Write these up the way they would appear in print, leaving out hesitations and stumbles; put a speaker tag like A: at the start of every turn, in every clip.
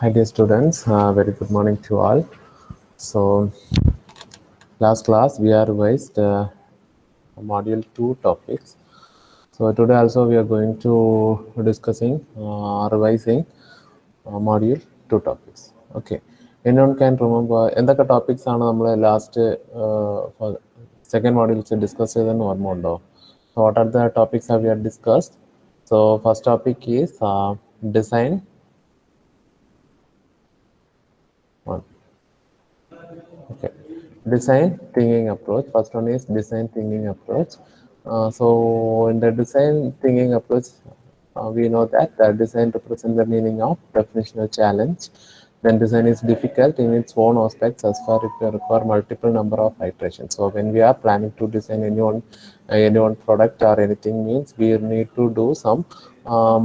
A: Hi dear students, very good morning to all. So last class we are revised module 2 topics. So today also we are going to discussing revising module 2 topics. Okay. Anyone can remember എന്തൊക്കെ topics ആണ് നമ്മൾ last second module discuss ചെയ്തെന്ന് ഓർമ്മയുണ്ടോ? So what are the topics that we have discussed? So first topic is design one. Okay, design thinking approach. First one is design thinking approach. So in the design thinking approach, we know that the design represents the meaning of definitional challenge. Then design is difficult in its own aspects as far it require multiple number of iterations. So when we are planning to design any one product or anything, means we need to do some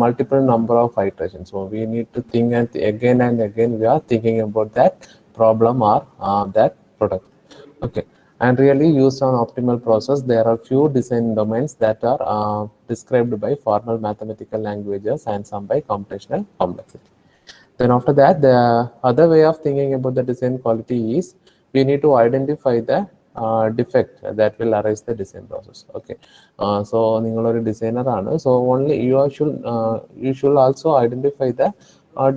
A: multiple number of iterations. So we need to think and again we are thinking about that problem or that product. Okay, and really used on optimal process, there are few design domains that are described by formal mathematical languages and some by computational complexity. Then after that, the other way of thinking about the design quality is we need to identify the defect that will arise the design process. Okay, so ningalori designer aanu, so only you should also identify the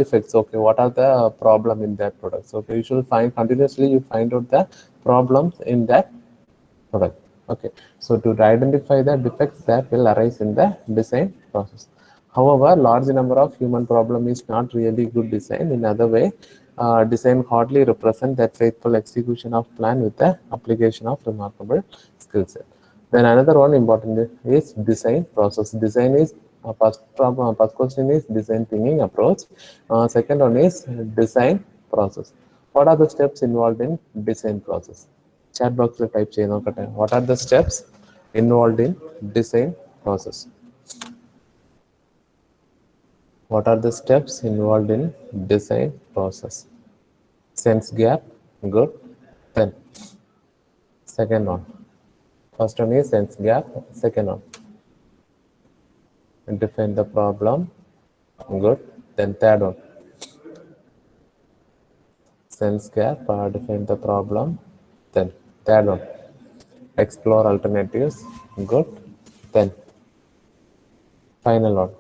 A: defects. Okay, what are the problem in that product? So you should find continuously, you find out the problems in that product. Okay, so to identify the defects that will arise in the design process. However, large number of human problem is not really good design. In other way, design hardly represent that faithful execution of plan with the application of remarkable skill set. Then another one important is design process. Design is first question is design thinking approach. Second one is design process. What are the steps involved in design process? Chat box type cheyno kate. What are the steps involved in design process? What are the steps involved in design process? Sense gap, good. Then second one. First one is sense gap. Second one, define the problem, good. Then third one, sense gap, define the problem. Then third one, explore alternatives, good. Then final one,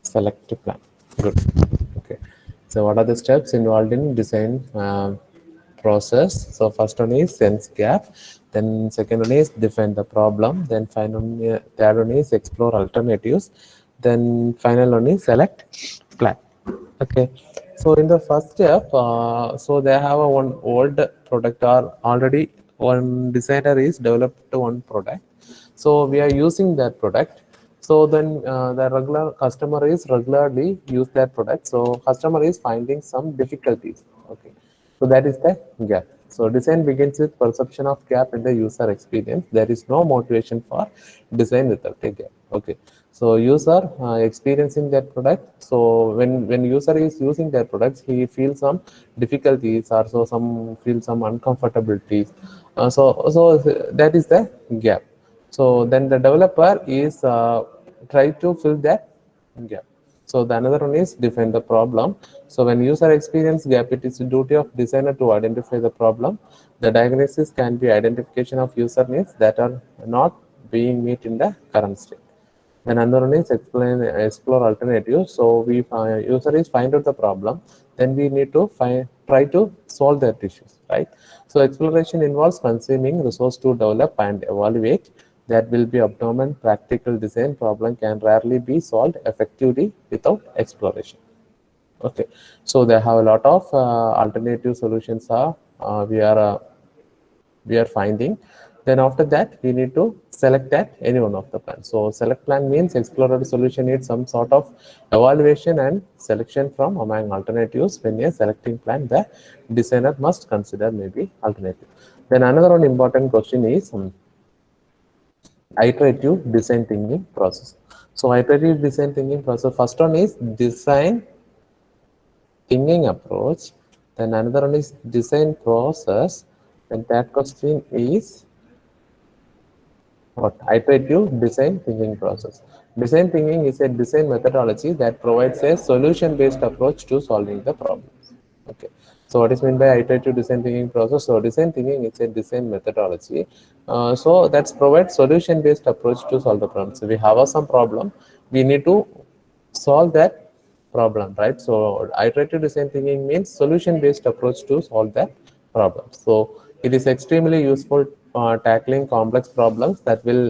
A: select plan, good. Okay, so what are the steps involved in design process? So first one is sense gap, then second one is define the problem, then third one is explore alternatives, then final one is select plan. Okay, so in the first step, so they have a one old product, or already one designer is developed one product, so we are using that product. So then the regular customer is regularly use that product, so customer is finding some difficulties. Okay, so that is the gap. So design begins with perception of gap in the user experience. There is no motivation for design without a gap. Okay, so user experiencing that product. So when user is using their products, he feels some difficulties, or so some feel some uncomfortabilities. So that is the gap. So then the developer is try to fill that gap. So the another one is define the problem. So when user experience gap, it is the duty of designer to identify the problem. The diagnosis can be identification of user needs that are not being met in the current state. Then another one is explore alternatives. So we user is find out the problem, then we need to try to solve that issues, right? So exploration involves consuming resource to develop and evaluate. That will be abnormal. Practical design problem can rarely be solved effectively without exploration. Okay, so they have a lot of alternative solutions we are finding. Then after that, we need to select that any one of the plans. So select plan means exploratory solution needs some sort of evaluation and selection from among alternatives. When you're selecting plan, the designer must consider maybe alternative. Then another one important question is iterative design thinking process. So iterative design thinking process, first one is design thinking approach, then another one is design process, then that question is what? Iterative design thinking process. Design thinking is a design methodology that provides a solution-based approach to solving the problems. Okay. So what is meant by iterative design thinking process? So design thinking is a design methodology. So that's provide solution-based approach to solve the problem. So we have some problem, we need to solve that problem, right? So iterative design thinking means solution-based approach to solve that problem. So it is extremely useful tackling complex problems that will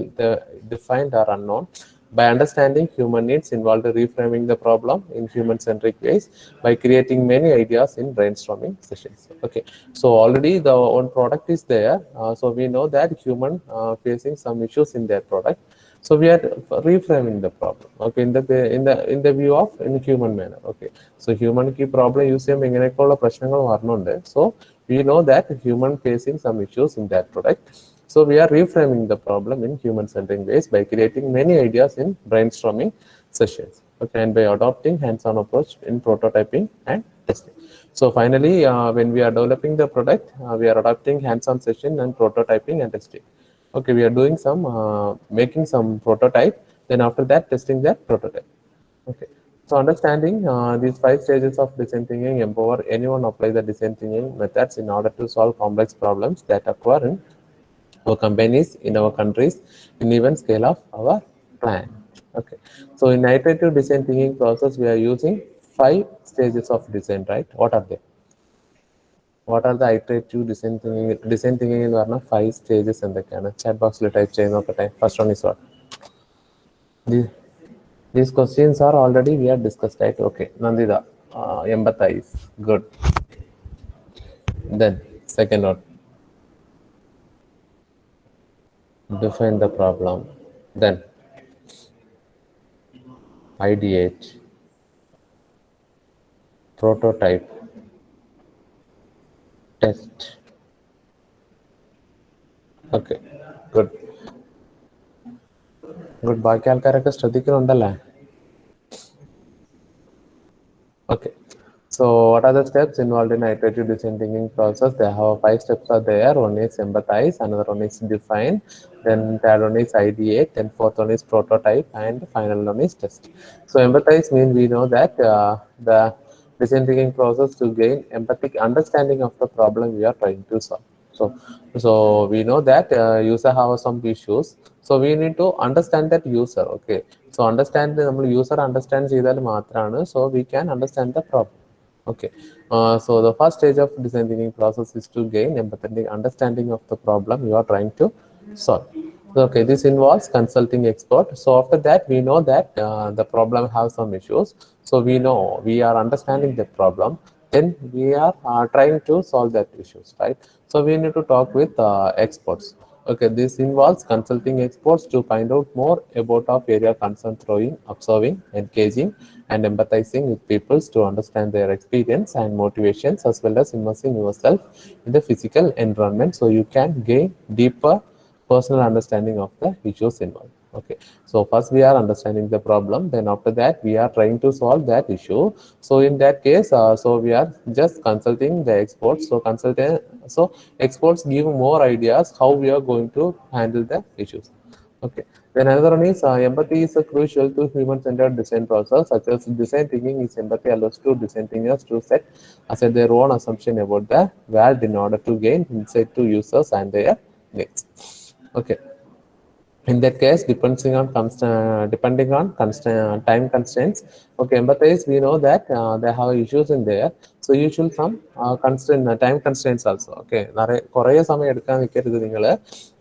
A: defined or unknown. By understanding human needs involved reframing the problem in human-centric ways by creating many ideas in brainstorming sessions. Okay, so already the one product is there. So we know that human facing some issues in their product. So we are reframing the problem. Okay, in the view of in human manner. Okay, so human key problem use ചെയ്യുമ്പോൾ ഇങ്ങനെയൊക്കെയുള്ള പ്രശ്നങ്ങൾ വരുന്നുണ്ട്. So we know that human facing some issues in that product. So we are reframing the problem in human-centered ways by creating many ideas in brainstorming sessions. Okay, and by adopting hands-on approach in prototyping and testing. So finally, when we are developing the product, we are adopting hands-on session and prototyping and testing. Okay, we are doing some making some prototype, then after that testing that prototype. Okay, so understanding these 5 stages of design thinking empower anyone apply the design thinking methods in order to solve complex problems that occur in our companies, in our countries, in even scale of our plan. Okay, so in iterative design thinking process we are using 5 stages of design, right? What are they? What are the iterative design thinking? Design thinking എന്ന് പറഞ്ഞാൽ 5 stages എന്തൊക്കെയാണ്? Chat box ൽ type ചെയ്ത് നോക്കട്ടെ. First one is what? These questions are already we have discussed, right? Okay, Nandita, empathize, good. Then second one, define the problem. Then ideate, prototype, test. Okay, good. Good. ബാക്കി ആൾക്കാരൊക്കെ ശ്രദ്ധിക്കുന്നുണ്ടല്ലേ? Okay. So what are the steps involved in iterative design thinking process? There have 5 steps are there. One is empathize, another one is define, then third one is ideate, then fourth one is prototype, and final one is test. So empathize means we know that the design thinking process to gain empathic understanding of the problem we are trying to solve. So we know that user have some issues. So we need to understand that user. Okay. So understand the user understands ചെയ്താൽ മാത്രമാണ് so we can understand the problem. Okay, so the first stage of design thinking process is to gain empathetic understanding of the problem you are trying to solve. Okay, this involves consulting expert. So after that, we know that the problem has some issues. So we know we are understanding the problem. Then we are trying to solve that issues, right? So we need to talk with experts. Okay, this involves consulting experts to find out more about our area concern, throwing, observing, engaging, and empathizing with people to understand their experience and motivations, as well as immersing yourself in the physical environment so you can gain deeper personal understanding of the issues involved. Okay, so first we are understanding the problem, then after that we are trying to solve that issue. So in that case, so we are just consulting the experts. So experts give more ideas how we are going to handle the issues. Okay, then another one is empathy is crucial to human-centered design process, such as design thinking is empathy allows to design thinkers to set aside their own assumption about the world in order to gain insight to users and their needs. Okay, in that case, depending on time constraints. Okay, empathize, we know that they have issues in there. So usually some time constraints also. Okay, കുറേ സമയം എടുക്കാൻ നിൽക്കരുത് നിങ്ങൾ.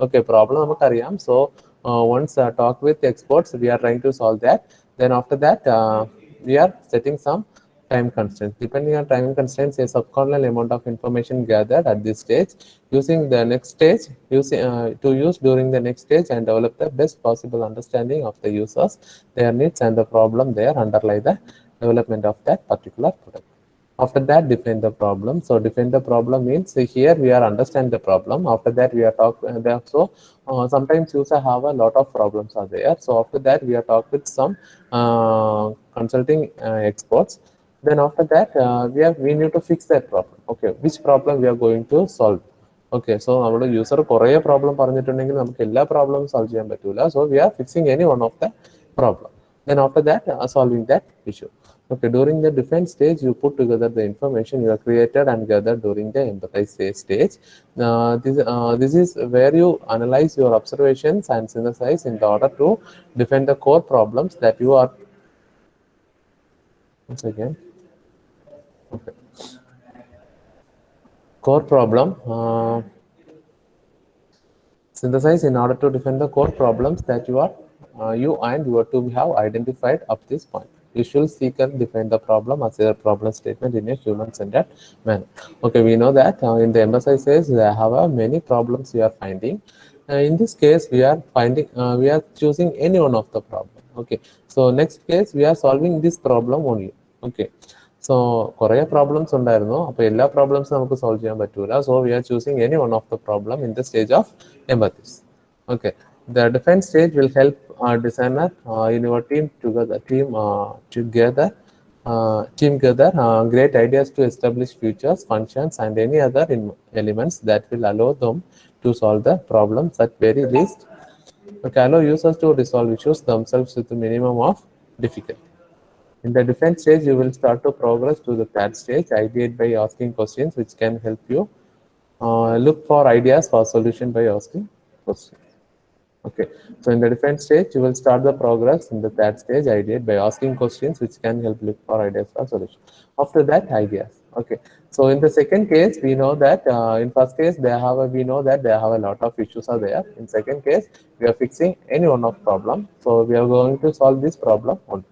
A: Okay, problem നമുക്കറിയാം. So once talk with experts, we are trying to solve that. Then after that, we are setting some time constraints. Depending on time constraints, a subcortical amount of information gathered at this stage using the next stage to use during the next stage and develop the best possible understanding of the users, their needs, and the problem there underlie the development of that particular product. After that, define the problem. So define the problem means here we are understand the problem. After that, we are talking. So sometimes user have a lot of problems are there. So after that, we are talk with some consulting experts. Then after that, we need to fix that problem. Okay, which problem we are going to solve? Okay, so our user Korea problem പറഞ്ഞിട്ടുണ്ടെങ്കിൽ നമുക്ക് എല്ലാ problem solve ചെയ്യാൻ പറ്റൂല. So we are fixing any one of the problem. Then after that, solving that issue. Okay, during the defense stage, you put together the information you have created and gathered during the empathize stage. This is where you analyze your observations and synthesize in order to defend the core problems that you are. Once again, okay. Core problem. Synthesize in order to defend the core problems that you and your team have identified up this point. You should seek and define the problem as a problem statement in a human-centered manner. Okay, we know that in the emphasizes there have many problems we are finding. In this case, we are choosing any one of the problem. Okay, so next case we are solving this problem only. Okay. So, കുറേ problems ഉണ്ടായിരുന്നു. അപ്പോൾ എല്ലാ പ്രോബ്ലംസും നമുക്ക് solve ചെയ്യാൻ പറ്റൂല. So, we are choosing any one of the problem in the stage of empathy. Okay. The defense stage will help designer in your team together great ideas to establish features, functions, and any other elements that will allow them to solve the problems at very least. Okay, allow users to resolve issues themselves with the minimum of difficulty. In the defense stage, you will start to progress to the third stage, ideate by asking questions, which can help you look for ideas for solution by asking questions. Okay, so in the defense stage, you will start the progress in the third stage, ideate by asking questions, which can help look for ideas for solution. After that, ideas. Okay, so in the second case, we know that in first case, we know that they have a lot of issues are there. In second case, we are fixing any one of problem. So we are going to solve this problem only.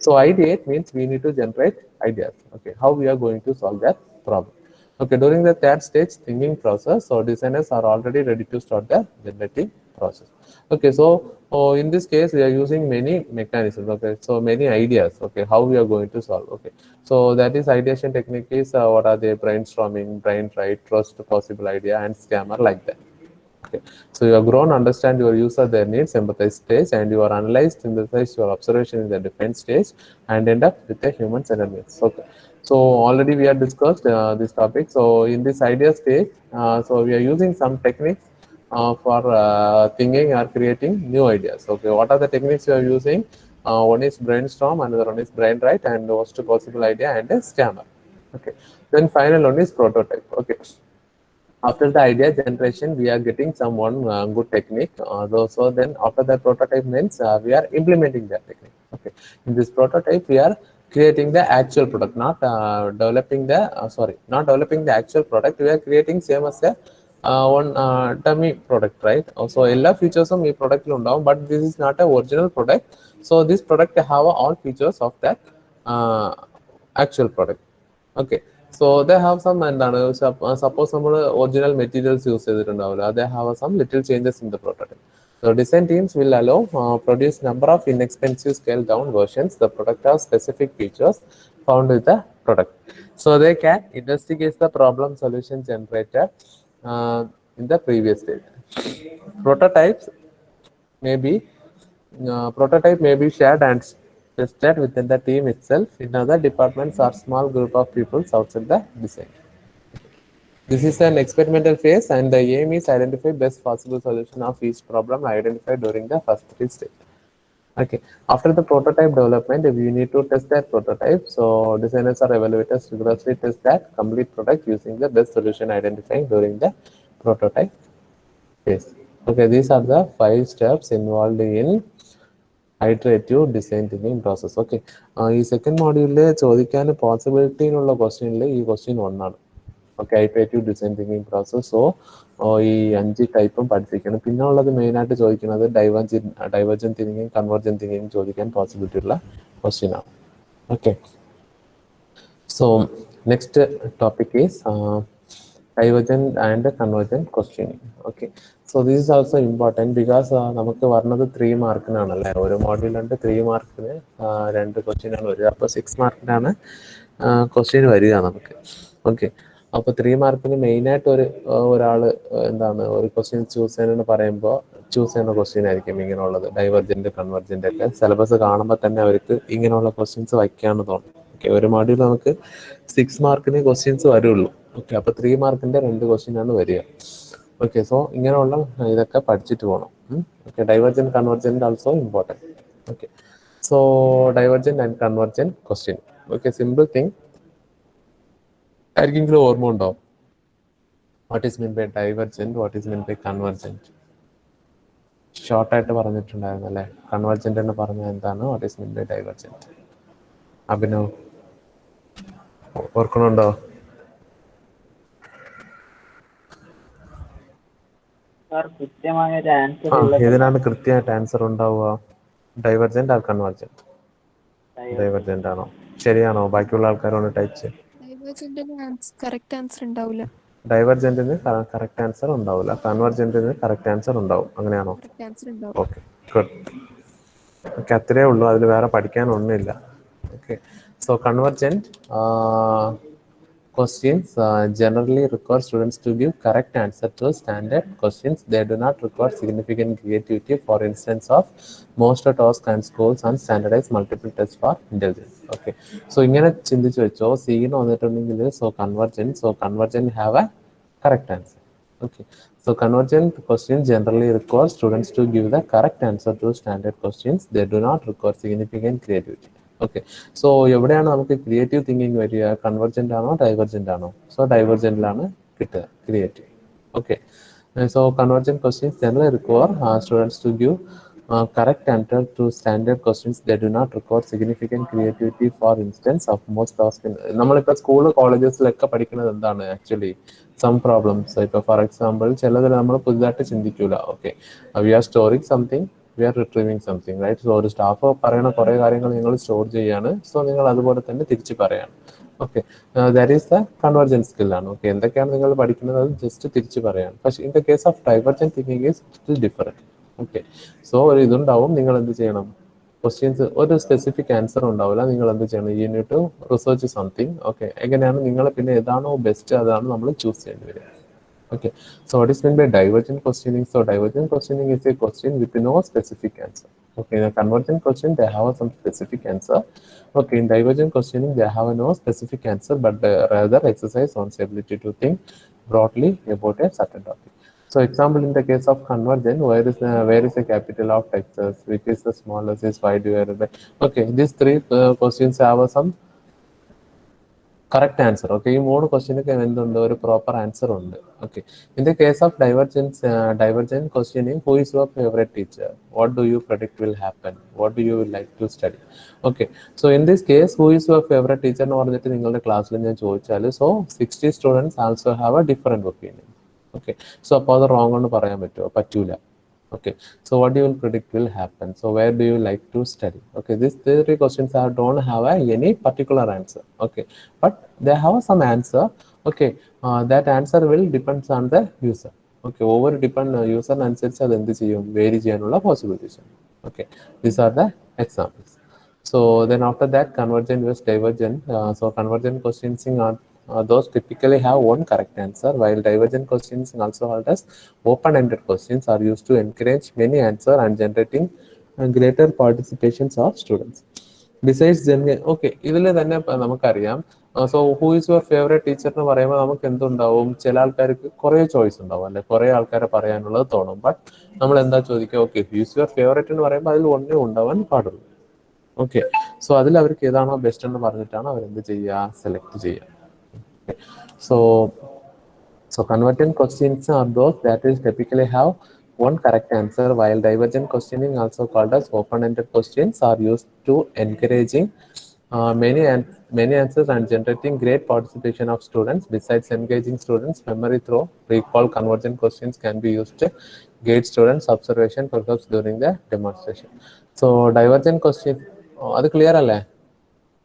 A: So ideate means we need to generate ideas. Okay, how we are going to solve that problem. Okay, during the third stage thinking process, so designers are already ready to start the generating process. Okay, so in this case we are using many mechanisms. Okay, so many ideas. Okay, how we are going to solve. Okay, so that is ideation technique is what are they? Brainstorming, brain right, trust possible idea, and scammer like that. Okay. So you have grown, understand your user, their needs, empathize stage, and you are analyzed, synthesize your observation in the defense stage, and end up with a human-centered needs. Okay. So already we have discussed this topic. So in this idea stage, so we are using some techniques for thinking or creating new ideas. Okay. What are the techniques you are using? One is brainstorm, another one is brain right, and worst possible idea, and a scammer. Okay. Then final one is prototype. Okay. After the idea generation, we are getting someone good technique. So then after that prototype means we are implementing that technique. Okay. In this prototype, we are creating the actual product, not developing the actual product. We are creating same as a one dummy product, right? Also, all features of my product down, but this is not a original product. So this product have all features of that actual product. Okay. So they have some suppose some original materials use they have some little changes in the prototype. So design teams will allow produce number of inexpensive scale down versions. The product has specific features found with the product. So they can investigate the problem solution generated in the previous stage. Prototype may be shared and tested within the team itself, in other departments or small group of people outside the design. This is an experimental phase, and the aim is identify best possible solution of each problem identified during the first 3 stages. Okay. After the prototype development, if you need to test that prototype, so designers or evaluators rigorously test that complete product using the best solution identifying during the prototype phase. Okay, these are the 5 steps involved in iterative design thinking process. Okay, ഈ second മോഡ്യൂളിൽ ചോദിക്കാൻ possibility എന്നുള്ള ക്വസ്റ്റ്യനിൽ ഈ question ഒന്നാണ്. Okay, iterative design thinking process. So ഈ 5 ടൈപ്പും പഠിപ്പിക്കണം. പിന്നെ ഉള്ളത് മെയിനായിട്ട് ചോദിക്കുന്നത് ഡൈവർജൻ തിങ്കിങ്, കൺവർജൻ തിങ്കിങ് ചോദിക്കാൻ പോസിബിലിറ്റി ഉള്ള ക്വസ്റ്റ്യൻ ആണ്. Okay, so next topic is divergent and convergent questioning. Okay, so this is also important because നമുക്ക് പറഞ്ഞത് 3 മാർക്കിനാണല്ലേ, ഒരു മോഡ്യൂളുണ്ട് 3 മാർക്കിന് 2 ക്വസ്റ്റ്യനാണ് വരിക. അപ്പോൾ 6 മാർക്കിനാണ് ക്വസ്റ്റ്യൻ വരിക നമുക്ക്. ഓക്കെ, അപ്പോൾ 3 മാർക്കിന് മെയിനായിട്ട് ഒരാൾ ഒരു ക്വസ്റ്റ്യൻ ചൂസ് ചെയ്യാനെന്ന് പറയുമ്പോൾ ചൂസ് ചെയ്യുന്ന ക്വസ്റ്റ്യൻ ആയിരിക്കും ഇങ്ങനെയുള്ളത്, ഡൈവർജന്റ് കൺവർജന്റ് ഒക്കെ. സിലബസ് കാണുമ്പോൾ തന്നെ അവർക്ക് ഇങ്ങനെയുള്ള ക്വസ്റ്റ്യൻസ് വയ്ക്കാമെന്ന് തോന്നും. ഓക്കെ, ഒരു മോഡ്യൂൾ നമുക്ക് 6 മാർക്കിന് ക്വസ്റ്റ്യൻസ് വരുള്ളൂ. ഓക്കെ, അപ്പോൾ 3 മാർക്കിന്റെ 2 ക്വസ്റ്റ്യൻ ആണ് വരിക. ഓക്കെ, സോ ഇങ്ങനെയുള്ള ഇതൊക്കെ പഠിച്ചിട്ട് പോകണം. Okay, divergent convergent also important. Okay, so divergent and convergent question. Okay, simple thing. ആർക്കെങ്കിലും ഓർമ്മ ഉണ്ടോ? What is mean by divergent, what is mean by convergent? ഷോർട്ടായിട്ട് പറഞ്ഞിട്ടുണ്ടായിരുന്നു അല്ലേ? കൺവർജന്റ് എന്ന് പറഞ്ഞാൽ എന്താണ്, what is mean by divergent? Abhinav ഓർക്കണുണ്ടോ? ഇതിനാണ് കൃത്യമായിട്ട് ആൻസർ ഉണ്ടാവുക. Divergent R convergent? ഡൈവർജന്റ് ആണോ? ശരിയാണോ? ബാക്കിയുള്ള ആൾക്കാരോട് ടൈപ്പ് ചെയ്യും.
B: കറക്റ്റ് ആൻസർ ഉണ്ടാവില്ല.
A: ഡൈവർജന്റിന് കറക്റ്റ് ആൻസർ ഉണ്ടാവില്ല, കൺവർജന്റിന് കറക്റ്റ് ആൻസർ ഉണ്ടാവും. അങ്ങനെയാണോ? Okay, good. ഓക്കെ, അത്രേ ഉള്ളൂ, അതിൽ വേറെ പഠിക്കാനൊന്നുമില്ല. Okay, so convergent questions generally require students to give correct answer to standard questions. They do not require significant creativity. For instance of most tasks and schools and standardized multiple tests for intelligence. Okay, so ഇങ്ങനെ ചിന്തിച്ചു വെച്ചോ. Scene വന്നിട്ടുണ്ടെങ്കിൽ so convergent have a correct answer. Okay, so convergent questions generally require students to give the correct answer to standard questions. They do not require significant creativity. Okay, so എവിടെയാണ് നമുക്ക് creative thinking വരിക? Convergent ആണോ divergent ആണോ? So ഡൈവർജന്റിലാണ് കിട്ടുക creative. Okay, so convergent questions generally require students to give correct answer to standard questions. They do not require significant creativity. For instance of most tasks, നമ്മളിപ്പോൾ school കോളേജസിലൊക്കെ പഠിക്കുന്നത് എന്താണ് actually? Some problems. ഇപ്പോൾ for example ചിലതിൽ നമ്മൾ പുതുതായിട്ട് ചിന്തിക്കൂല. Okay, we are storing something, we are retrieving something, right? So ഒരു സ്റ്റാഫ് പറയുന്ന കുറേ കാര്യങ്ങൾ നിങ്ങൾ സ്റ്റോർ ചെയ്യാണ്, സോ നിങ്ങൾ അതുപോലെ തന്നെ തിരിച്ച് പറയാണ്. Okay, that is the convergence സ്കില്ലാണ്. ഓക്കെ, എന്തൊക്കെയാണ് നിങ്ങൾ പഠിക്കുന്നത് അത് ജസ്റ്റ് തിരിച്ച് പറയാണ്. പക്ഷേ in the case of divergent thinking is still different. Okay, so ഒരു ഇതുണ്ടാവും, നിങ്ങൾ എന്ത് ചെയ്യണം? ക്വസ്റ്റ്യൻസ് ഒരു സ്പെസിഫിക് ആൻസർ ഉണ്ടാവില്ല, നിങ്ങൾ എന്ത് ചെയ്യണം? You need to research something. Okay, എങ്ങനെയാണ് നിങ്ങൾ പിന്നെ ഏതാണോ ബെസ്റ്റ് അതാണ് നമ്മൾ ചൂസ് ചെയ്യേണ്ടി വരിക. Okay, so what is meant by divergent questioning? So divergent questioning is a question with no specific answer. Okay, in a convergent question they have some specific answer. Okay, in divergent questioning they have no specific answer, but rather exercise one's ability to think broadly about a certain topic. So example, in the case of convergent, where is the capital of Texas? Which is the smallest? Is y divided by? Okay, these three questions have some correct answer. Okay, ഈ മൂന്ന് ക്വസ്റ്റ്യനൊക്കെ എന്തുണ്ട്? ഒരു proper answer ഉണ്ട്. Okay, in the case of divergent questioning, who is your favorite teacher? What do you predict will happen? What do you like to study? Okay, so in this case, who is your favorite teacher എന്ന് പറഞ്ഞിട്ട് നിങ്ങളുടെ ക്ലാസ്സിൽ ഞാൻ ചോദിച്ചാൽ, so 60 students also have A different opinion. Okay, so അപ്പോൾ അത് wrong എന്ന് പറയാൻ പറ്റുമോ? പറ്റൂല. Okay, so what do you predict will happen? So where do you like to study? Okay, these three questions don't have any particular answer. Okay, but they have some answer. Okay, that answer will depends on the user. Okay, over depend user അനുസരിച്ച് അത് എന്ത് ചെയ്യും? Vary ചെയ്യാനുള്ള possibilities ഉണ്ട്. Okay, these are the examples. So then after that, convergent versus divergent. So convergent questions are those typically have one correct answer, while divergent questions, also called as open-ended questions, are used to encourage many answers and generating greater participations of students. Besides, okay, ഇതിൽ തന്നെ നമുക്കറിയാം. So who is your favourite teacher എന്ന് പറയുമ്പോൾ നമുക്ക് എന്തുണ്ടാവും? ചില ആൾക്കാർക്ക് കുറേ ചോയ്സ് ഉണ്ടാവും, അല്ലെ? കുറേ ആൾക്കാരെ പറയാനുള്ളത് തോന്നും. ബട്ട് നമ്മൾ എന്താ ചോദിക്കുക? Okay, who is your favourite എന്ന് പറയുമ്പോൾ അതിൽ ഒന്നേ ഉണ്ടാവാൻ പാടുള്ളൂ. ഓക്കെ, സോ അതിൽ അവർക്ക് ഏതാണോ ബെസ്റ്റ് എന്ന് പറഞ്ഞിട്ടാണ് അവരെന്ത് ചെയ്യുക? സെലക്ട് ചെയ്യുക. So convergent questions are those that is typically have one correct answer, while divergent questioning, also called as open-ended questions, are used to encouraging many answers and generating great participation of students. Besides engaging students memory through recall, convergent questions can be used to gauge students observation perhaps during the demonstration. So divergent question, അത് clear അല്ലേ?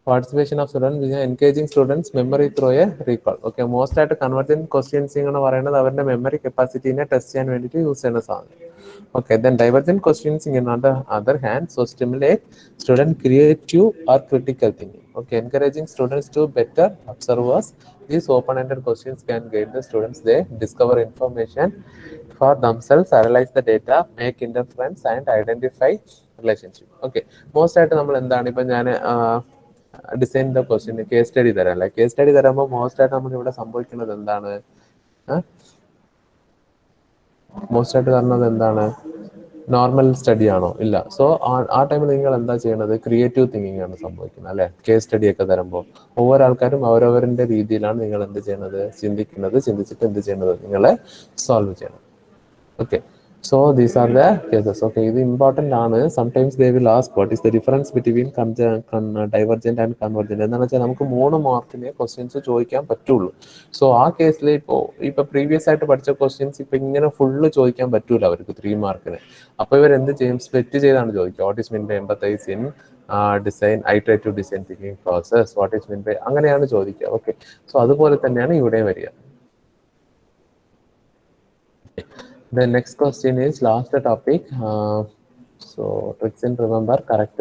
A: Participation of students engaging students memory through a recall. Okay, most ആയിട്ട് convergent questioning എന്ന് പറയുന്നത് അവരുടെ memory കപ്പാസിറ്റിനെ test ചെയ്യാൻ വേണ്ടിയിട്ട് use ചെയ്യുന്ന സാധനം. Okay, then divergent questioning in other hand so stimulate student creative or critical thinking. Okay, encouraging students to better observers. These open-ended questions can guide the students. They discover information for themselves, analyze the data, make inference and identify relationship. Okay, most ആയിട്ട് നമ്മൾ എന്താണ് ഇപ്പം ഞാൻ design the question case study തരാം അല്ലേ? Case study തരുമ്പോൾ most ആയിട്ട് നമുക്ക് ഇവിടെ സംഭവിക്കുന്നത് എന്താണ്? മോസ്റ്റ് ആയിട്ട് കാരണം എന്താണ്? നോർമൽ സ്റ്റഡി ആണോ? ഇല്ല. സോ ആ ടൈമിൽ നിങ്ങൾ എന്താ ചെയ്യണത്? ക്രിയേറ്റീവ് തിങ്കിങ് ആണ് സംഭവിക്കുന്നത് അല്ലെ? കേസ് സ്റ്റഡി ഒക്കെ തരുമ്പോൾ ഓരോ ആൾക്കാരും അവരവരുടെ രീതിയിലാണ് നിങ്ങൾ എന്ത് ചെയ്യുന്നത്, ചിന്തിക്കുന്നത്. ചിന്തിച്ചിട്ട് എന്ത് ചെയ്യുന്നത്, നിങ്ങളെ സോൾവ് ചെയ്യണം. Okay, so these are the cases. Okay, ഇത് ഇമ്പോർട്ടന്റ് ആണ്. Sometimes they will ask what is the difference between divergent and convergent. എന്താണെന്ന് വെച്ചാൽ നമുക്ക് 3 മാർക്കിന് ക്വസ്റ്റ്യൻസ് ചോദിക്കാൻ പറ്റുള്ളൂ. സോ ആ കേസിൽ ഇപ്പൊ പ്രീവിയസ് ആയിട്ട് പഠിച്ച ക്വസ്റ്റ്യൻസ് ഇപ്പൊ ഇങ്ങനെ ഫുള്ള് ചോദിക്കാൻ പറ്റൂല അവർക്ക് 3 മാർക്കിന്. അപ്പൊ ഇവർ എന്ത് ചെയ്യും? സ്പ്ലിറ്റ് ചെയ്താണ് ചോദിക്കുക. What is mean by empathise in design, iterative design thinking process, what is mean by, അങ്ങനെയാണ് ചോദിക്കുക. ഓക്കെ, സോ അതുപോലെ തന്നെയാണ് ഇവിടെ വരിക. The next question is last topic. So tricks in remember correct,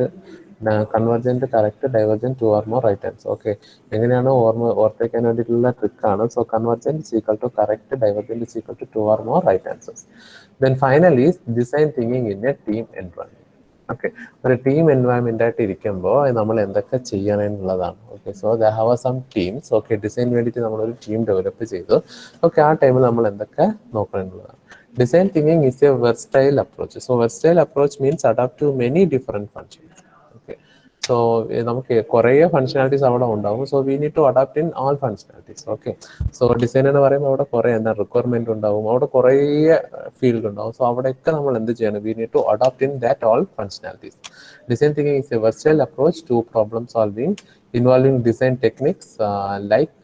A: convergent, correct, divergent, 2 or more right answers. Okay, എങ്ങനെയാണ് ഓർത്തേക്കാൻ വേണ്ടിയിട്ടുള്ള trick ആണ്. So convergent is equal to correct, divergent is equal to 2 or more right answers. Then finally is design thinking in a team environment. Okay, ഒരു team environment ആയിട്ട് ഇരിക്കുമ്പോൾ നമ്മൾ എന്തൊക്കെ ചെയ്യണം എന്നുള്ളതാണ്. Okay, so the have some teams. Okay, design വേണ്ടിയിട്ട് നമ്മളൊരു team develop ചെയ്തു. ഓക്കെ, ആ ടൈമിൽ നമ്മൾ എന്തൊക്കെ നോക്കണം എന്നുള്ളതാണ്. Design thinking is a versatile approach. So versatile approach means adapt to many different functions. Okay. So നമുക്ക് കുറേ ഫങ്ഷനാലിറ്റീസ് അവിടെ ഉണ്ടാവും. So we need to adapt in all functionalities. Okay, so design എന്ന് പറയുമ്പോൾ അവിടെ കുറേ എന്താ റിക്വയർമെന്റ് ഉണ്ടാവും, അവിടെ കുറേ ഫീൽഡ് ഉണ്ടാവും. സോ അവിടെയൊക്കെ നമ്മൾ എന്ത് ചെയ്യണം? We need to adapt in that all functionalities. Design thinking is a versatile approach to problem solving involving design techniques like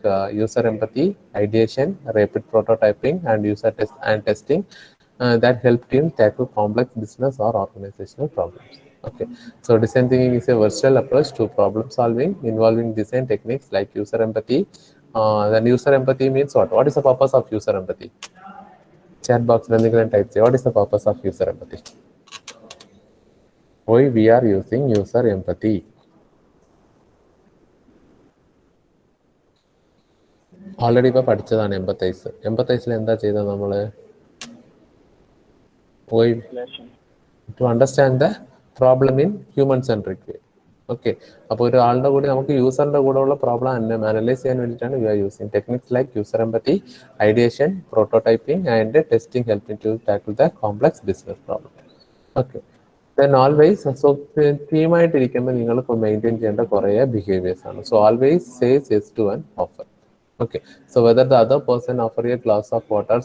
A: user empathy, ideation, rapid prototyping, and user testing that help teams tackle complex business or organizational problems. Okay, so design thinking is a versatile approach to problem solving involving design techniques like user empathy. Then user empathy means what? What is the purpose of user empathy? Chat box type say, what is the purpose of user empathy? Why we are using user empathy? Already ഇപ്പൊ പഠിച്ചതാണ് empathise. എംപത്തൈസിൽ എന്താ ചെയ്തത് നമ്മള്? To understand the problem in human centric way. Okay, അപ്പോൾ ഒരാളുടെ കൂടി നമുക്ക് യൂസറിന്റെ കൂടെ ഉള്ള പ്രോബ്ലം അനലൈസ് ചെയ്യാൻ വേണ്ടിയിട്ടാണ് we are using techniques like user empathy, ideation, prototyping and testing helping to tackle the complex business problem. Okay, then always, so ടീമായിട്ടിരിക്കുമ്പോൾ നിങ്ങൾ മെയിൻറ്റെയിൻ ചെയ്യേണ്ട കുറേ ബിഹേവിയേഴ്സ് ആണ്. So always says yes to an offer. Okay, so whether the other person offer a glass of water,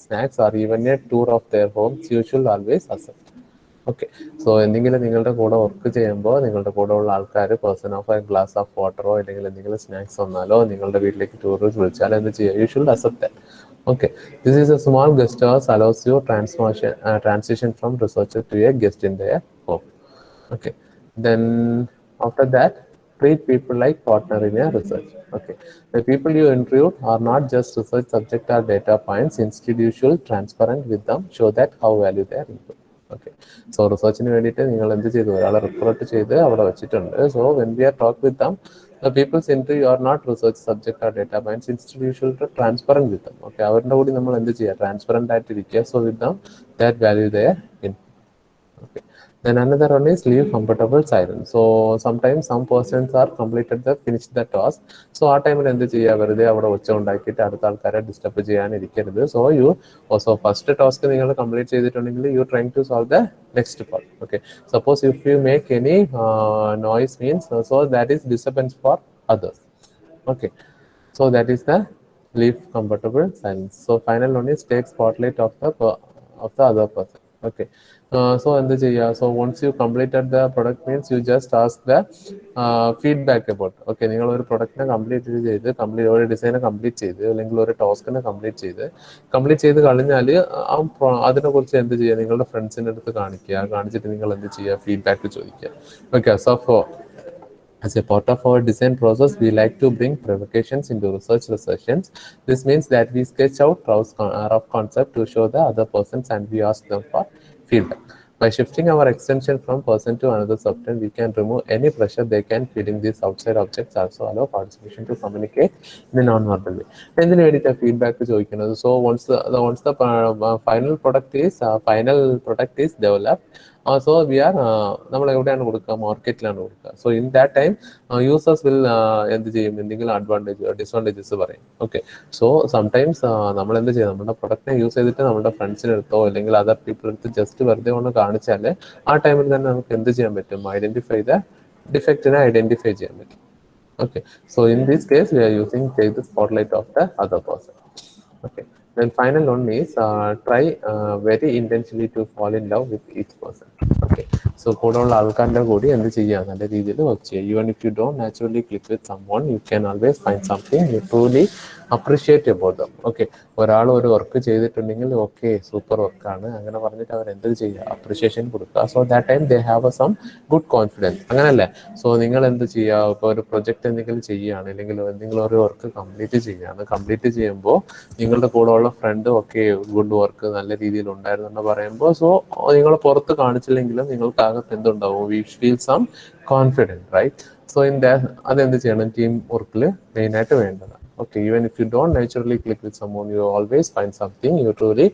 A: snacks or even a tour of their homes, you should always accept. Okay, so എന്തെങ്കിലും നിങ്ങളുടെ കൂടെ work ചെയ്യുമ്പോൾ നിങ്ങളുടെ കൂടെ ഉള്ള ആൾക്കാർ person of a glass of വാട്ടറോ അല്ലെങ്കിൽ എന്തെങ്കിലും സ്നാക്സ് വന്നാലോ നിങ്ങളുടെ വീട്ടിലേക്ക് ടൂർ വിളിച്ചാലോ എന്ത് ചെയ്യുക? You should accept that. Okay, this is a small gestures allows you transition from researcher to a guest in their home. Okay, then after that, treat people like partner in your research. Okay, the people you interviewed are not just research subject or data points. Instead, you should transparent with them, show that how value they are input. Okay, so റിസർച്ചിന് വേണ്ടിയിട്ട് നിങ്ങൾ എന്ത് ചെയ്തു? ഒരാളെ recruit ചെയ്ത് അവിടെ വെച്ചിട്ടുണ്ട്. So when we are talk with them, the people's interview are not research subject or data points. Instead, you should be transparent with them. Okay, അവരുടെ കൂടി നമ്മൾ എന്ത് ചെയ്യുക? ട്രാൻസ്പെറന്റ് ആയിട്ട് ഇരിക്കുക. So with dum that value their input. Okay, then another one is leave comfortable silence. So sometimes some persons are finished the task. So ആ ടൈമിൽ എന്ത് ചെയ്യുക? വെറുതെ അവിടെ ഒച്ച ഉണ്ടാക്കിയിട്ട് അടുത്ത ആൾക്കാരെ ഡിസ്റ്റർബ് ചെയ്യാനിരിക്കരുത്. So you also first task നിങ്ങൾ കംപ്ലീറ്റ് ചെയ്തിട്ടുണ്ടെങ്കിൽ you trying to solve the next part. Okay, suppose if you make any noise means so that is disturbance for others. Okay, so that is the leave comfortable silence. So final one is take spotlight of the other person. Okay, so എന്ത് ചെയ്യുക? So once you completed the product means you just ask the feedback about. Okay, നിങ്ങൾ ഒരു പ്രൊഡക്റ്റിനെ ഒരു ഡിസൈനെ complete ചെയ്ത് അല്ലെങ്കിൽ ഒരു ടാസ്കിനെ complete ചെയ്ത് കഴിഞ്ഞാൽ അതിനെ കുറിച്ച് എന്ത് ചെയ്യുക? നിങ്ങളുടെ ഫ്രണ്ട്സിൻ്റെ അടുത്ത് കാണിച്ചിട്ട് നിങ്ങൾ എന്ത് ചെയ്യുക? ഫീഡ്ബാക്ക് ചോദിക്കുക. Okay, so as a part of our design process, we like to bring provocations into research sessions. This means that we sketch out rough concept to show the other persons and we ask them for feedback. By shifting our extension from person to another substance, we can remove any pressure they can feel in these outside objects. Also allow participation to communicate in a non-verbal way. എന്തിനു വേണ്ടിയിട്ട് feedback ചോദിക്കുന്നത്? So once the final product is developed, so we are നമ്മൾ എവിടെയാണ് കൊടുക്കുക, മാർക്കറ്റിലാണ് കൊടുക്കുക. So in that time users will എന്ത് ചെയ്യും, എന്തെങ്കിലും അഡ്വാൻറ്റേജ് ഡിസ്അഡ്വാൻറ്റേജസ് പറയും. ഓക്കെ, സോ സംടൈംസ് നമ്മൾ എന്ത് ചെയ്യും, നമ്മുടെ പ്രൊഡക്റ്റിനെ യൂസ് ചെയ്തിട്ട് നമ്മുടെ ഫ്രണ്ട്സിന് എടുത്തോ അല്ലെങ്കിൽ അതർ പീപ്പിൾ എടുത്ത് ജസ്റ്റ് വെറുതെ കൊണ്ട് കാണിച്ചാൽ ആ ടൈമിൽ തന്നെ നമുക്ക് എന്ത് ചെയ്യാൻ പറ്റും, ഐഡന്റിഫൈ ദ ഡിഫക്റ്റിനെ ഐഡന്റിഫൈ ചെയ്യാൻ പറ്റും. Okay, so in this case we are using take the spotlight of the other person. Okay, then final one is try very intentionally to fall in love with each person. Okay, so കൂടെയുള്ള ആൾക്കാരുടെ കൂടി എന്ത് ചെയ്യുക, നല്ല രീതിയിൽ work ചെയ്യുക. Even if you don't naturally click with someone, you can always find something you truly appreciate about them. Okay, ഒരാൾ ഒരു വർക്ക് ചെയ്തിട്ടുണ്ടെങ്കിൽ ഓക്കെ സൂപ്പർ വർക്കാണ് അങ്ങനെ പറഞ്ഞിട്ട് അവർ എന്ത് ചെയ്യുക, അപ്രീഷിയേഷൻ കൊടുക്കുക. So that time they have some good confidence, അങ്ങനല്ലേ? സോ നിങ്ങൾ എന്ത് ചെയ്യുക, ഇപ്പോൾ ഒരു പ്രൊജക്റ്റ് എന്തെങ്കിലും ചെയ്യുകയാണ് അല്ലെങ്കിൽ എന്തെങ്കിലും ഒരു വർക്ക് കംപ്ലീറ്റ് ചെയ്യുകയാണ്, കംപ്ലീറ്റ് ചെയ്യുമ്പോൾ നിങ്ങളുടെ കൂടെ ഉള്ള ഫ്രണ്ട് ഒക്കെ ഗുഡ് വർക്ക് നല്ല രീതിയിൽ ഉണ്ടായിരുന്നു എന്ന് പറയുമ്പോൾ, സോ നിങ്ങൾ പുറത്ത് കാണിച്ചില്ലെങ്കിലും നിങ്ങൾക്ക് അകത്ത് എന്തുണ്ടാവും, we feel some confident, right? So in അതെന്ത് ചെയ്യണം, ടീം വർക്കിൽ മെയിനായിട്ട് വേണ്ടതാണ്. Okay, even if you don't naturally click with someone, you always find something you truly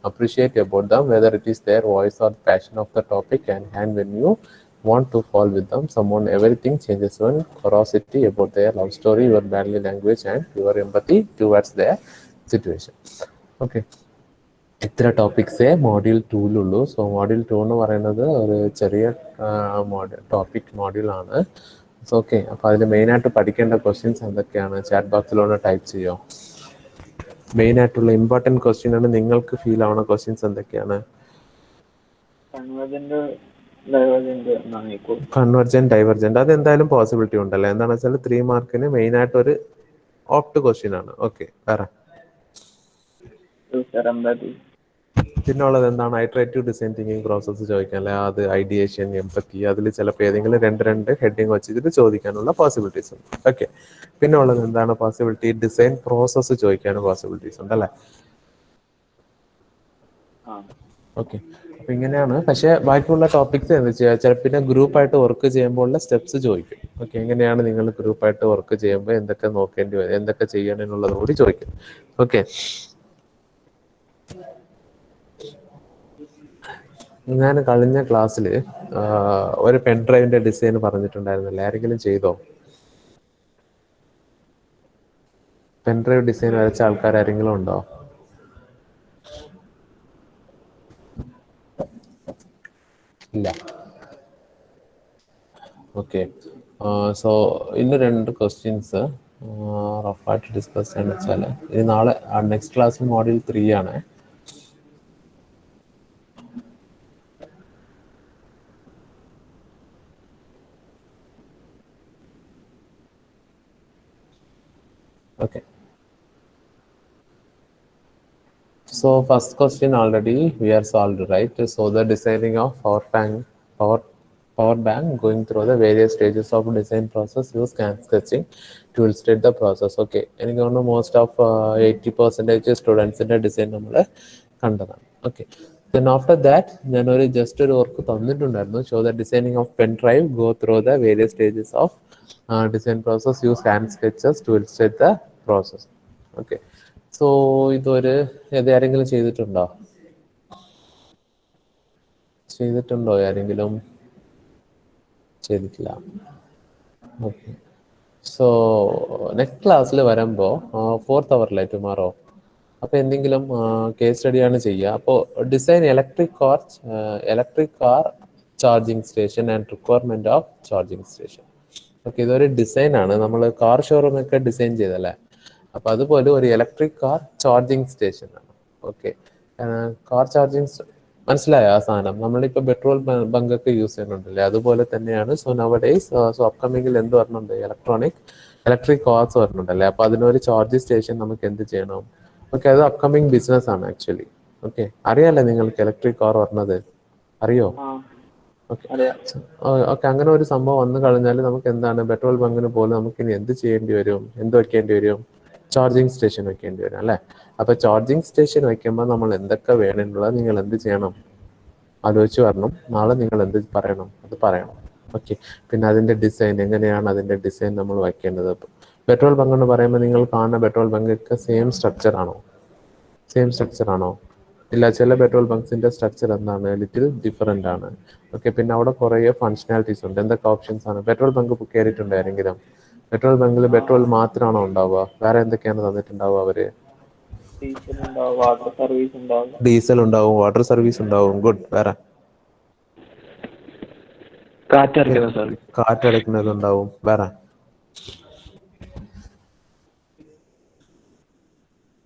A: appreciate about them, whether it is their voice or passion of the topic, and when you want to fall with them, someone, everything changes when curiosity about their love story, your body language and your empathy towards their situation. Okay, ഇത്ര ടോപ്പിക്സേ module 2-ലുള്ളൂ. So module 2 എന്ന് പറയുന്നത് ഒരു ചെറിയ topic മോഡ്യൂളാണ്. So okay, അപ്പോൾ അതിൽ മെയിനായിട്ട് പഠിക്കേണ്ട questions എന്തൊക്കെയാണ്, ചാറ്റ് ബോക്സിലൂടെ ടൈപ്പ് ചെയ്യോ. മെയിനായിട്ടുള്ള ഇമ്പോർട്ടൻറ്റ് ക്വസ്റ്റ്യൻ ആണ്, നിങ്ങൾക്ക് ഫീൽ ആവുന്ന ക്വസ്റ്റ്യൻസ് എന്തൊക്കെയാണ്? കൺവെർജന്റ് ഡൈവർജന്റ് അതെന്തായാലും പോസിബിലിറ്റി ഉണ്ടല്ലോ. എന്താണെന്ന് വെച്ചാൽ 3 മാർക്കിന് മെയിനായിട്ട് ഒരു ഓപ്റ്റ് ക്വസ്റ്റ്യൻ ആണ്. ഓക്കെ, വേറെ പിന്നെ ഉള്ളത് എന്താണ്, ഐട്രേറ്റീവ് ഡിസൈൻ തിങ്കിങ് പ്രോസസ്സ് ചോദിക്കാൻ, അല്ലെ അത് ഐഡിയേഷൻ, എംപത്തി, അതിൽ ചിലപ്പോൾ ഏതെങ്കിലും രണ്ട് ഹെഡിങ് വെച്ചിട്ട് ചോദിക്കാനുള്ള പോസിബിലിറ്റീസ് ഉണ്ട്. ഓക്കെ, പിന്നെ ഉള്ളത് എന്താണ് പോസിബിലിറ്റി, ഡിസൈൻ പ്രോസസ്സ് ചോദിക്കാനും പോസിബിലിറ്റീസ് ഉണ്ട് അല്ലേ. ഓക്കെ, അപ്പൊ ഇങ്ങനെയാണ്. പക്ഷെ ബാക്കിയുള്ള ടോപ്പിക്സ് എന്താ ചെയ്യുക, പിന്നെ ഗ്രൂപ്പായിട്ട് വർക്ക് ചെയ്യുമ്പോഴുള്ള സ്റ്റെപ്സ് ചോദിക്കും. ഓക്കെ, എങ്ങനെയാണ് നിങ്ങൾ ഗ്രൂപ്പായിട്ട് വർക്ക് ചെയ്യുമ്പോൾ എന്തൊക്കെ നോക്കേണ്ടി വരും, എന്തൊക്കെ ചെയ്യണമെന്നുള്ളത് കൂടി ചോദിക്കും. ഓക്കെ, ഞാൻ കഴിഞ്ഞ ക്ലാസ്സിൽ ഒരു പെൻഡ്രൈവിന്റെ ഡിസൈൻ പറഞ്ഞിട്ടുണ്ടായിരുന്നല്ലേ, ആരെങ്കിലും ചെയ്തോ? പെൻഡ്രൈവ് ഡിസൈൻ വരച്ച ആൾക്കാർ ആരെങ്കിലും ഉണ്ടോ? ഇല്ല. ഓക്കെ, സോ ഇന്ന് 2 ക്വസ്റ്റ്യൻസ് റഫായിട്ട് ഡിസ്കസ് ചെയ്യാന്ന് വെച്ചാൽ, ഇനി നാളെ നെക്സ്റ്റ് ക്ലാസ്സിൽ മോഡ്യൂൾ 3 ആണ്. Okay, so first question already we are solved, right? So the designing of power bank going through the various stages of design process, use CAN sketching to illustrate the process. Okay, എനിക്ക് തോന്നുന്നു most of 80% സ്റ്റുഡൻസിന്റെ design നമ്മൾ കണ്ടതാണ്. Okay, then after that ഞാനൊരു just ഒരു work തന്നിട്ടുണ്ടായിരുന്നു, show the designing of pen drive go through the various stages of design process, use hand sketches to illustrate the process. Okay, so ഇതൊരു ആരെങ്കിലും ചെയ്തിട്ടുണ്ടോ ആരെങ്കിലും ചെയ്തിട്ടില്ല? ഓക്കെ, സോ നെക്സ്റ്റ് ക്ലാസ്സിൽ വരുമ്പോൾ 4th അവറിലെ ടുമാറോ, അപ്പോൾ എന്തെങ്കിലും കേസ് സ്റ്റഡിയാണ് ചെയ്യുക. അപ്പോൾ design electric car charging station and requirement of charging station. Okay, ഇതൊരു ഡിസൈനാണ്, നമ്മൾ കാർ ഷോറൂമൊക്കെ ഡിസൈൻ ചെയ്തല്ലേ, അപ്പൊ അതുപോലെ ഒരു ഇലക്ട്രിക് കാർ ചാർജിങ് സ്റ്റേഷൻ ആണ്. ഓക്കെ, കാർ ചാർജിങ് മനസ്സിലായ ആ സാധനം, നമ്മളിപ്പോൾ പെട്രോൾ ബങ്ക് ഒക്കെ യൂസ് ചെയ്യുന്നുണ്ടല്ലേ, അതുപോലെ തന്നെയാണ്. സോ നവഡേയ്സ് സോ അപ്കമിങ്ങിൽ എന്ത് വരുന്നുണ്ട്, ഇലക്ട്രിക് കാർസ് വരുന്നുണ്ടല്ലേ, അപ്പൊ അതിനൊരു ചാർജിങ് സ്റ്റേഷൻ നമുക്ക് എന്ത് ചെയ്യണം. ഓക്കെ, അത് അപ്കമിങ് ബിസിനസ് ആണ് ആക്ച്വലി. ഓക്കെ, അറിയാലേ നിങ്ങൾക്ക് ഇലക്ട്രിക് കാർ വരുന്നത്, അറിയോ? ഓക്കെ, ഓക്കെ, അങ്ങനെ ഒരു സംഭവം വന്നു കഴിഞ്ഞാൽ നമുക്ക് എന്താണ്, പെട്രോൾ ബങ്കിന് പോലും നമുക്ക് ഇനി എന്ത് ചെയ്യേണ്ടി വരും, എന്ത് വെക്കേണ്ടി വരും, ചാർജിങ് സ്റ്റേഷൻ വെക്കേണ്ടി വരും അല്ലേ. അപ്പൊ ചാർജിങ് സ്റ്റേഷൻ വെക്കുമ്പോൾ നമ്മൾ എന്തൊക്കെ വേണമെന്നുള്ളത് നിങ്ങൾ എന്ത് ചെയ്യണം, ആലോചിച്ച് വരണം. നാളെ നിങ്ങൾ എന്ത് പറയണം, അത് പറയണം. ഓക്കെ, പിന്നെ അതിന്റെ ഡിസൈൻ എങ്ങനെയാണ്, അതിന്റെ ഡിസൈൻ നമ്മൾ വയ്ക്കേണ്ടത്. പെട്രോൾ ബങ്ക് എന്ന് പറയുമ്പോൾ നിങ്ങൾ കാണുന്ന പെട്രോൾ ബങ്ക് ഒക്കെ സെയിം സ്ട്രക്ചർ ആണോ? ഇല്ല, ചില പെട്രോൾ ബങ്ക്സിന്റെ സ്ട്രക്ചർ എന്താണ് ലിറ്റിൽ ഡിഫറെന്റ് ആണ്. ഓക്കെ, പിന്നെ അവിടെ കുറേ ഫങ്ഷനാലിറ്റീസ് ഉണ്ട്. എന്തൊക്കെ ഓപ്ഷൻസ് ആണ്? പെട്രോൾ ബങ്ക് കയറിയിട്ടുണ്ട് ആരെങ്കിലും? പെട്രോൾ ബങ്കിൽ പെട്രോൾ മാത്രമാണോ ഉണ്ടാവുക? വേറെ എന്തൊക്കെയാണ് തന്നിട്ടുണ്ടാവുക അവര്?
C: ഡീസൽ ഉണ്ടാവും, വാട്ടർ സർവീസ് ഉണ്ടാവും.
A: ഡീസൽ ഉണ്ടാവും, വാട്ടർ സർവീസ് ഉണ്ടാവും. ഗുഡ്. വേറെ?
C: കാറ്റടക്കുന്ന സർവീസ്.
A: കാറ്റടക്കുന്നത് ഉണ്ടാവും. വേറെ?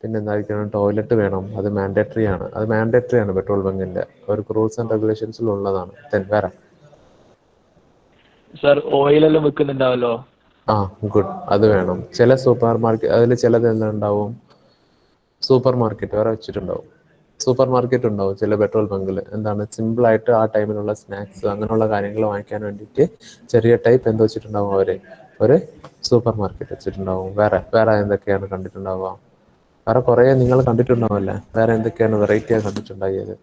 A: പിന്നെ എന്തായിരിക്കണം? ടോയ്ലറ്റ് വേണം. അത് മാൻഡേറ്ററി ആണ്. അത് മാൻഡേറ്ററി ആണ് പെട്രോൾ ബങ്കിന്റെ ഒരു റൂൾസ് ആൻഡ് റെഗുലേഷൻസിൽ ഉള്ളതാണ്. വേറെ?
C: സർ ഓയിലെല്ലാം വെക്കുന്നുണ്ടാവല്ലോ.
A: ആ, ഗുഡ്. അത് വേണം. ചില സൂപ്പർ മാർക്കറ്റ്, അതിൽ ചിലത് എല്ലാം ഉണ്ടാവും. സൂപ്പർ മാർക്കറ്റ് വേറെ വെച്ചിട്ടുണ്ടാവും. സൂപ്പർ മാർക്കറ്റ് ഉണ്ടാവും ചില പെട്രോൾ ബങ്കിൽ. എന്താണ് സിമ്പിൾ ആയിട്ട് ആ ടൈമിലുള്ള സ്നാക്സ് അങ്ങനെയുള്ള കാര്യങ്ങൾ വാങ്ങിക്കാൻ വേണ്ടിയിട്ട് ചെറിയ ടൈപ്പ് എന്ത് വെച്ചിട്ടുണ്ടാവും അവര്? ഒരു സൂപ്പർ മാർക്കറ്റ് വെച്ചിട്ടുണ്ടാവും. വേറെ വേറെ എന്തൊക്കെയാണ് കണ്ടിട്ടുണ്ടാവുക? വേറെ കുറേ നിങ്ങൾ കണ്ടിട്ടുണ്ടാവല്ലേ? വേറെ എന്തൊക്കെയാണ് വെറൈറ്റി ആയി കണ്ടിട്ടുണ്ടായത്?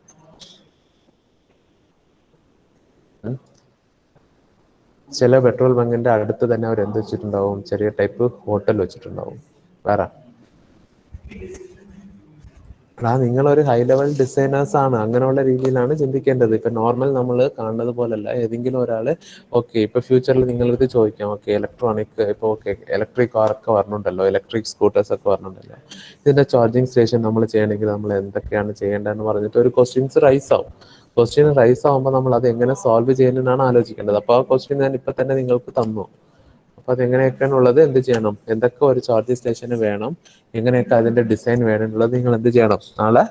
A: ചില പെട്രോൾ ബങ്കിന്റെ അടുത്ത് തന്നെ അവർ എന്ത് വെച്ചിട്ടുണ്ടാവും? ചെറിയ ടൈപ്പ് ഹോട്ടൽ വെച്ചിട്ടുണ്ടാവും. വേറെ? നിങ്ങളൊരു ഹൈ ലെവൽ ഡിസൈനേഴ്സ് ആണ്, അങ്ങനെയുള്ള രീതിയിലാണ് ചിന്തിക്കേണ്ടത്. ഇപ്പൊ നോർമൽ നമ്മൾ കാണുന്നത് പോലല്ല. ഏതെങ്കിലും ഒരാള് ഓക്കെ, ഇപ്പൊ ഫ്യൂച്ചറിൽ നിങ്ങൾക്ക് ചോദിക്കാം, ഓക്കെ ഇലക്ട്രോണിക്, ഇപ്പൊ ഓക്കെ ഇലക്ട്രിക് കാറൊക്കെ പറഞ്ഞിട്ടുണ്ടല്ലോ, ഇലക്ട്രിക് സ്കൂട്ടേഴ്സ് ഒക്കെ പറഞ്ഞിട്ടുണ്ടല്ലോ, ഇതിന്റെ ചാർജിങ് സ്റ്റേഷൻ നമ്മൾ ചെയ്യണമെങ്കിൽ നമ്മൾ എന്തൊക്കെയാണ് ചെയ്യേണ്ടതെന്ന് പറഞ്ഞിട്ട് ഒരു ക്വസ്റ്റ്യൻസ് റൈസ് ആവും. ക്വസ്റ്റ്യൻ റൈസ് ആവുമ്പോൾ നമ്മൾ അത് എങ്ങനെ സോൾവ് ചെയ്യുന്നതാണ് ആലോചിക്കേണ്ടത്. അപ്പൊ ആ ക്വസ്റ്റ്യൻ ഞാൻ ഇപ്പൊ തന്നെ നിങ്ങൾക്ക് തന്നു. അപ്പൊ അതെങ്ങനെയൊക്കെയാണുള്ളത്, എന്ത് ചെയ്യണം, എന്തൊക്കെ ഒരു ചാർജിങ് സ്റ്റേഷന് വേണം, എങ്ങനെയൊക്കെ അതിന്റെ ഡിസൈൻ വേണം എന്നുള്ളത് നിങ്ങൾ എന്ത് ചെയ്യണം, നാളെ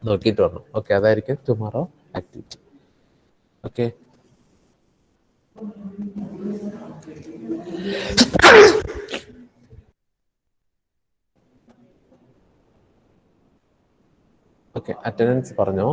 A: നോക്കിയിട്ട് വരണം. ഓക്കെ, അതായിരിക്കും tomorrow activity. Okay, okay. Attendance പറഞ്ഞോ.